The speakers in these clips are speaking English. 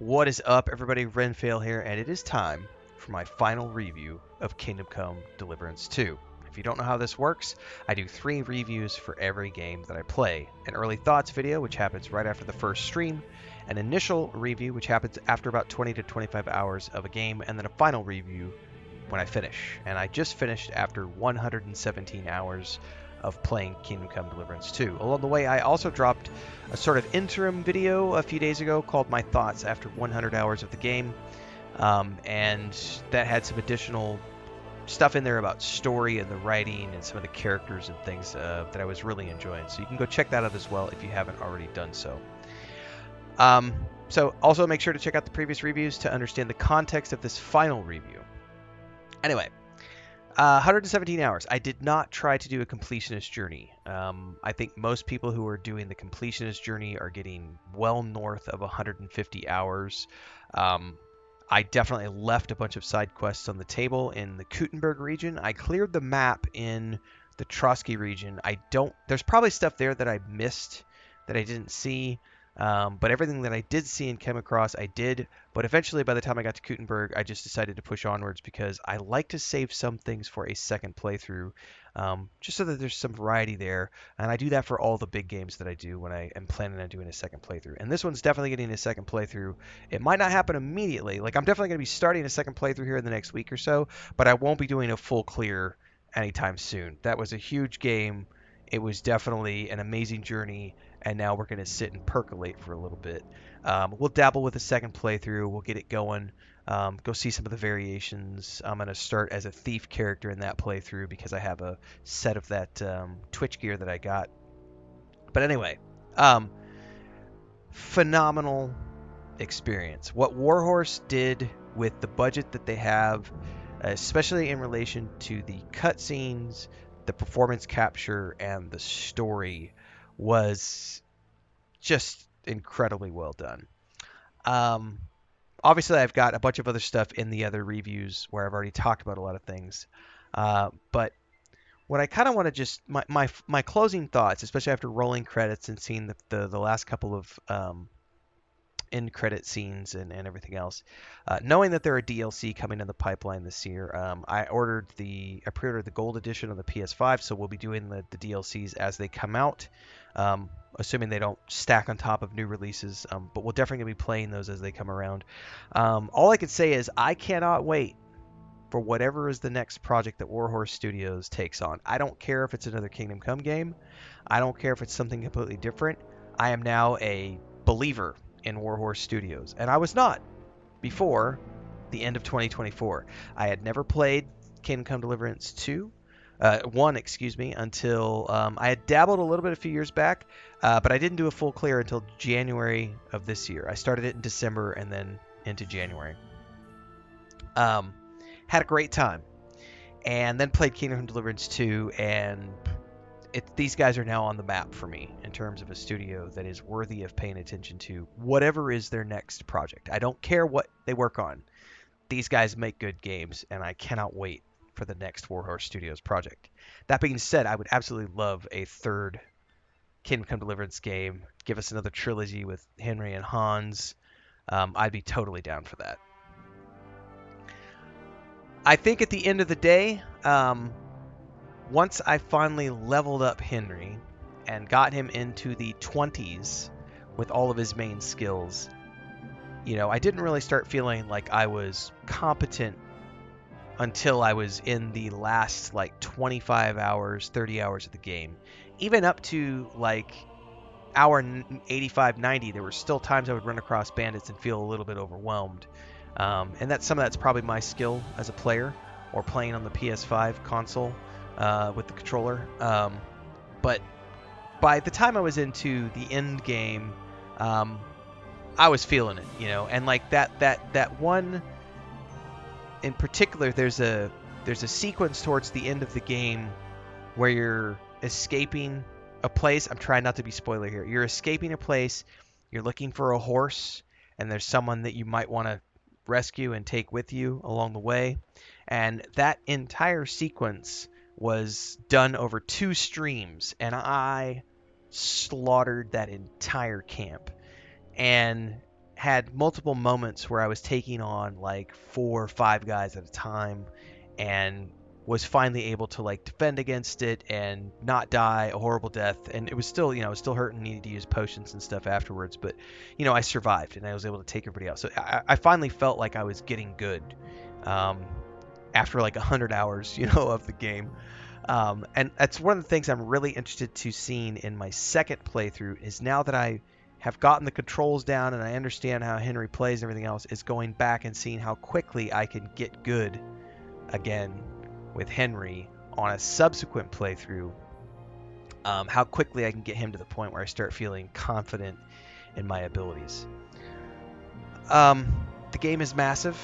What is up, everybody? Renfail here, and it is time for my final review of Kingdom Come Deliverance 2. If you don't know how this works, I do 3 reviews for every game that I play. An early thoughts video, which happens right after the first stream, an initial review, which happens after about 20 to 25 hours of a game, and then a final review when I finish. And I just finished after 117 hours of playing Kingdom Come Deliverance 2. Along the way, I also dropped a sort of interim video a few days ago called My Thoughts After 100 Hours of the Game, and that had some additional stuff in there about story and the writing and some of the characters and things that I was really enjoying. So you can go check that out as well if you haven't already done so. So also make sure to check out the previous reviews to understand the context of this final review. Anyway, 117 hours. I did not try to do a completionist journey. I think most people who are doing the completionist journey are getting well north of 150 hours. I definitely left a bunch of side quests on the table in the Kuttenberg region. I cleared the map in the Trotsky region. There's probably stuff there that I missed that I didn't see. But everything that I did see and came across, I did. But eventually, by the time I got to Kuttenberg, I just decided to push onwards because I like to save some things for a second playthrough, just so that there's some variety there. And I do that for all the big games that I do when I am planning on doing a second playthrough. And this one's definitely getting a second playthrough. It might not happen immediately. Like, I'm definitely going to be starting a second playthrough here in the next week or so, but I won't be doing a full clear anytime soon. That was a huge game. It was definitely an amazing journey, and now we're going to sit and percolate for a little bit. We'll dabble with a second playthrough. We'll get it going. Go see some of the variations. I'm going to start as a thief character in that playthrough because I have a set of that Twitch gear that I got. But anyway, phenomenal experience. What Warhorse did with the budget that they have, especially in relation to the cutscenes, the performance capture, and the story, was just incredibly well done. Obviously, I've got a bunch of other stuff in the other reviews where I've already talked about a lot of things. But what I kind of want to just my closing thoughts, especially after rolling credits and seeing the last couple of end credit scenes and everything else, knowing that there are DLC coming in the pipeline this year, I pre-ordered the gold edition on the PS5, so we'll be doing the DLCs as they come out, assuming they don't stack on top of new releases, but we're definitely going to be playing those as they come around. All I can say is I cannot wait for whatever is the next project that Warhorse Studios takes on. I don't care if it's another Kingdom Come game. I don't care if it's something completely different. I am now a believer in Warhorse Studios, and I was not before the end of 2024. I had never played Kingdom Come Deliverance 1, until I had dabbled a little bit a few years back, but I didn't do a full clear until January of this year. I started it in December and then into January. Had a great time, and then played Kingdom Come Deliverance 2, and these guys are now on the map for me in terms of a studio that is worthy of paying attention to whatever is their next project. I don't care what they work on. These guys make good games, and I cannot wait for the next Warhorse Studios project. That being said, I would absolutely love a third Kingdom Come Deliverance game. Give us another trilogy with Henry and Hans. I'd be totally down for that. I think at the end of the day, once I finally leveled up Henry and got him into the 20s with all of his main skills, I didn't really start feeling like I was competent until I was in the last 25 hours, 30 hours of the game. Even up to hour 85, 90, there were still times I would run across bandits and feel a little bit overwhelmed. And some of that's probably my skill as a player or playing on the PS5 console with the controller. But by the time I was into the end game, I was feeling it, and that one in particular, there's a sequence towards the end of the game where you're escaping a place. I'm trying not to be spoiler here. You're escaping a place, you're looking for a horse, and there's someone that you might want to rescue and take with you along the way. And that entire sequence was done over 2 streams, and I slaughtered that entire camp. And had multiple moments where I was taking on like 4 or 5 guys at a time, and was finally able to like defend against it and not die a horrible death. And it was still, I was still hurting, needed to use potions and stuff afterwards, but I survived and I was able to take everybody out. So I finally felt like I was getting good um, after like 100 hours, of the game. And that's one of the things I'm really interested to seeing in my second playthrough, is now that I have gotten the controls down and I understand how Henry plays and everything else, is going back and seeing how quickly I can get good again with Henry on a subsequent playthrough. How quickly I can get him to the point where I start feeling confident in my abilities. The game is massive.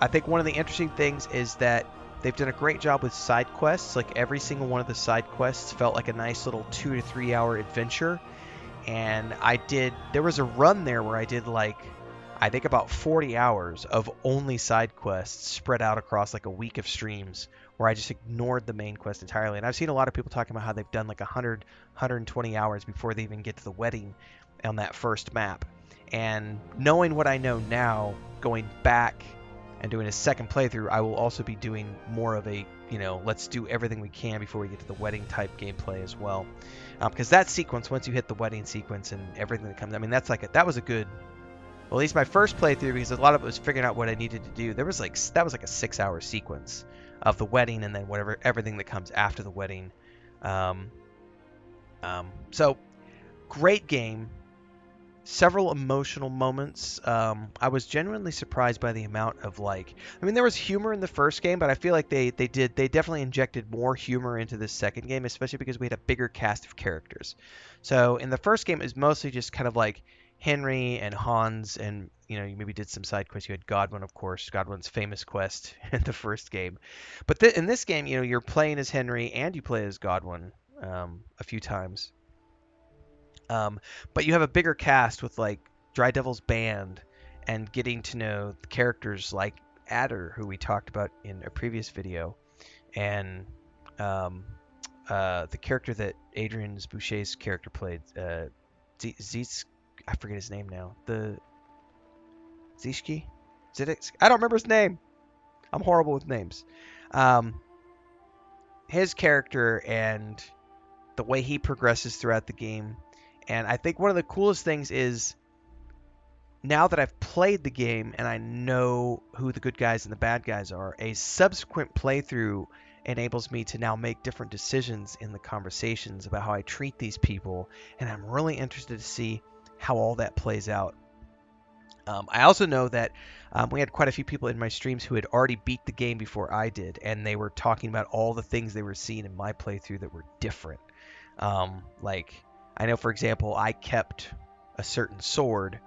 I think one of the interesting things is that they've done a great job with side quests. Like every single one of the side quests felt like a nice little 2 to 3 hour adventure. And there was a run there where I did like, I think about 40 hours of only side quests spread out across like a week of streams, where I just ignored the main quest entirely. And I've seen a lot of people talking about how they've done like 100, 120 hours before they even get to the wedding on that first map. And knowing what I know now, going back and doing a second playthrough, I will also be doing more of a, let's do everything we can before we get to the wedding type gameplay as well. Because that sequence, once you hit the wedding sequence and everything that comes, I mean, that was a good, well, at least my first playthrough, because a lot of it was figuring out what I needed to do. That was like a 6-hour sequence of the wedding and then everything that comes after the wedding. So great game. Several emotional moments. I was genuinely surprised by the amount of there was humor in the first game, but I feel like they definitely injected more humor into this second game, especially because we had a bigger cast of characters. So in the first game, it was mostly just kind of like Henry and Hans, and you maybe did some side quests. You had Godwin, of course, Godwin's famous quest in the first game. But in this game, you're playing as Henry and you play as Godwin a few times. But you have a bigger cast with like Dry Devil's band, and getting to know the characters like Adder, who we talked about in a previous video, and um, the character that Adrian Boucher's character played, I forget his name now. The Zishki? I don't remember his name. I'm horrible with names. Um, his character and the way he progresses throughout the game. And I think one of the coolest things is, now that I've played the game and I know who the good guys and the bad guys are, a subsequent playthrough enables me to now make different decisions in the conversations about how I treat these people, and I'm really interested to see how all that plays out. I also know that we had quite a few people in my streams who had already beat the game before I did, and they were talking about all the things they were seeing in my playthrough that were different. I know, for example, I kept a certain sword.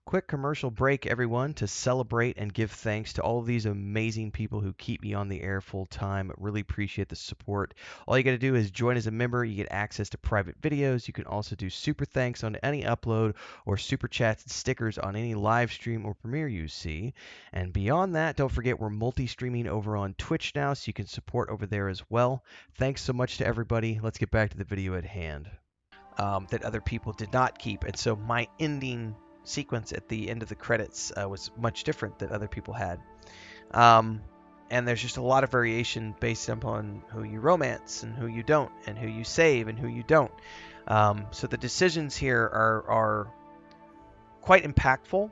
Quick commercial break, everyone, to celebrate and give thanks to all of these amazing people who keep me on the air full time. Really appreciate the support. All you got to do is join as a member. You get access to private videos. You can also do super thanks on any upload, or super chats and stickers on any live stream or premiere you see. And beyond that, don't forget we're multi-streaming over on Twitch now, so you can support over there as well. Thanks so much to everybody. Let's get back to the video at hand. That other people did not keep. And so my ending sequence at the end of the credits was much different than other people had. And there's just a lot of variation based upon who you romance and who you don't, and who you save and who you don't. So the decisions here are quite impactful.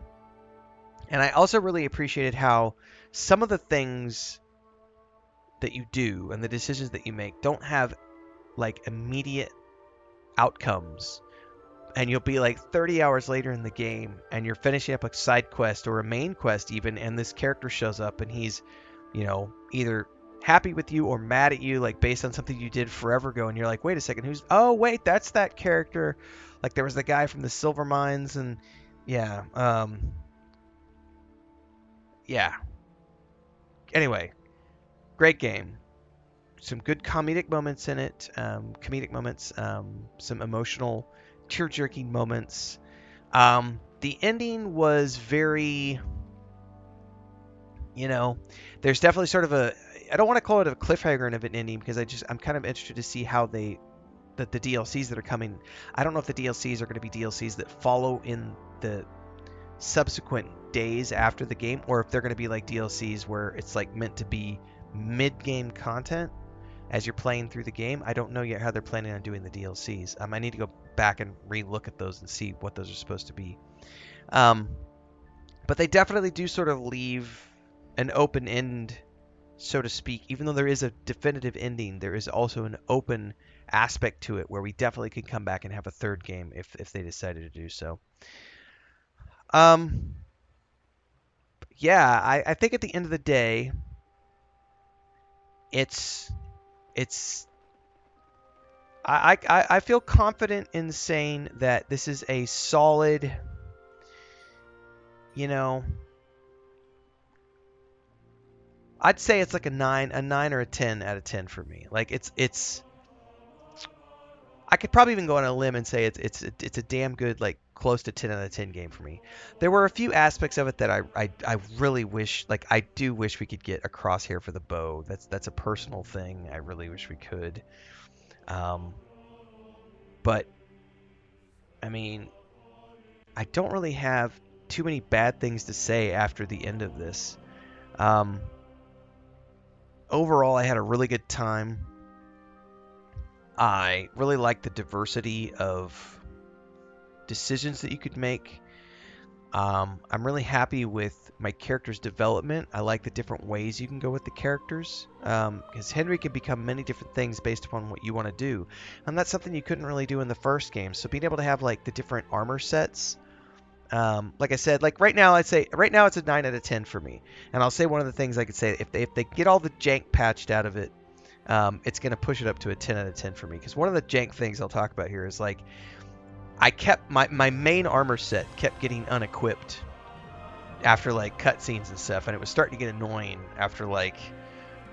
And I also really appreciated how some of the things that you do and the decisions that you make don't have like immediate outcomes, and you'll be like 30 hours later in the game and you're finishing up a side quest or a main quest even, and this character shows up and he's either happy with you or mad at you, like based on something you did forever ago, and you're like, wait a second, oh wait, that's that character. Like there was the guy from the silver mines, and yeah. Anyway, great game. Some good comedic moments in it, some emotional, tear-jerking moments. The ending was very, there's definitely sort of I don't want to call it a cliffhanger of an ending, because I'm kind of interested to see how the DLCs that are coming. I don't know if the DLCs are going to be DLCs that follow in the subsequent days after the game, or if they're going to be like DLCs where it's like meant to be mid-game content as you're playing through the game. I don't know yet how they're planning on doing the DLCs. I need to go back and re-look at those and see what those are supposed to be. But they definitely do sort of leave an open end, so to speak. Even though there is a definitive ending, there is also an open aspect to it where we definitely could come back and have a third game if they decided to do so. Um, yeah, I think at the end of the day, it's it's I feel confident in saying that this is a solid, you know, I'd say it's like a 9 or a 10 out of 10 for me. Like it's I could probably even go on a limb and say it's a damn good, like close to 10 out of 10 game for me. There were a few aspects of it that I really wish, like I do wish we could get a crosshair for the bow. That's a personal thing. I really wish we could. Um, but I mean, I don't really have too many bad things to say after the end of this. Um, Overall, I had a really good time. I really like the diversity of decisions that you could make. I'm really happy with my character's development. I like the different ways you can go with the characters, because Henry can become many different things based upon what you want to do, and that's something you couldn't really do in the first game. So being able to have like the different armor sets, like I said, like right now, I'd say right now it's a 9 out of 10 for me. And I'll say one of the things I could say, if they get all the jank patched out of it, it's going to push it up to a 10 out of 10 for me. Because one of the jank things I'll talk about here is like I kept my main armor set kept getting unequipped after like cutscenes and stuff, and it was starting to get annoying after like,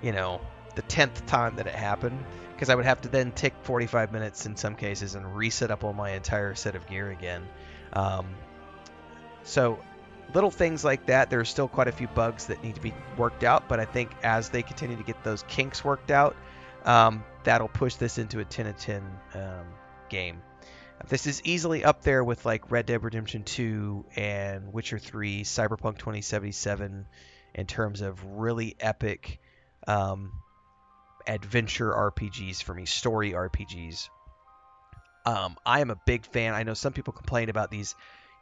you know, the 10th time that it happened, because I would have to then take 45 minutes in some cases and reset up all my entire set of gear again. Um, so little things like that. There are still quite a few bugs that need to be worked out, but I think as they continue to get those kinks worked out, that'll push this into a 10 of 10 game. This is easily up there with like Red Dead Redemption 2 and Witcher 3, Cyberpunk 2077 in terms of really epic um, adventure RPGs for me, story RPGs. I am a big fan. I know some people complain about these,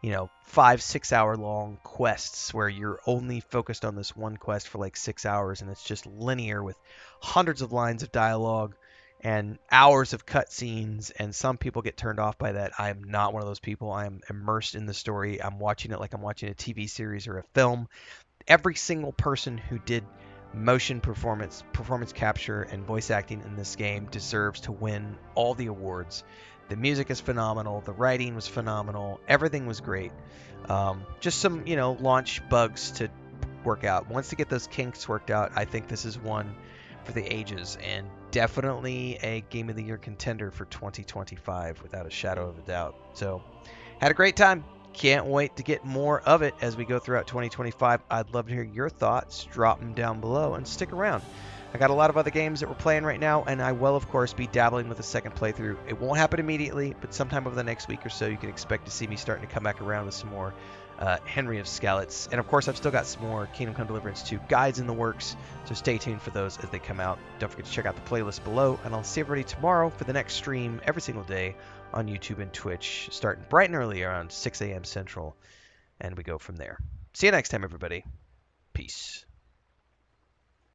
5-6 hour long quests where you're only focused on this one quest for like 6 hours and it's just linear with hundreds of lines of dialogue and hours of cutscenes. And some people get turned off by that. I am not one of those people. I am immersed in the story. I'm watching it like I'm watching a TV series or a film. Every single person who did motion performance capture and voice acting in this game deserves to win all the awards. The music is phenomenal, the writing was phenomenal, everything was great. Just some launch bugs to work out. Once to get those kinks worked out, I think this is one for the ages and definitely a game of the year contender for 2025 without a shadow of a doubt. So had a great time. Can't wait to get more of it as we go throughout 2025. I'd love to hear your thoughts. Drop them down below and stick around. I got a lot of other games that we're playing right now, and I will, of course, be dabbling with a second playthrough. It won't happen immediately, but sometime over the next week or so, you can expect to see me starting to come back around with some more Henry of Skalitz. And, of course, I've still got some more Kingdom Come Deliverance 2 guides in the works, so stay tuned for those as they come out. Don't forget to check out the playlist below, and I'll see everybody tomorrow for the next stream every single day on YouTube and Twitch, starting bright and early around 6 a.m. Central, and we go from there. See you next time, everybody. Peace.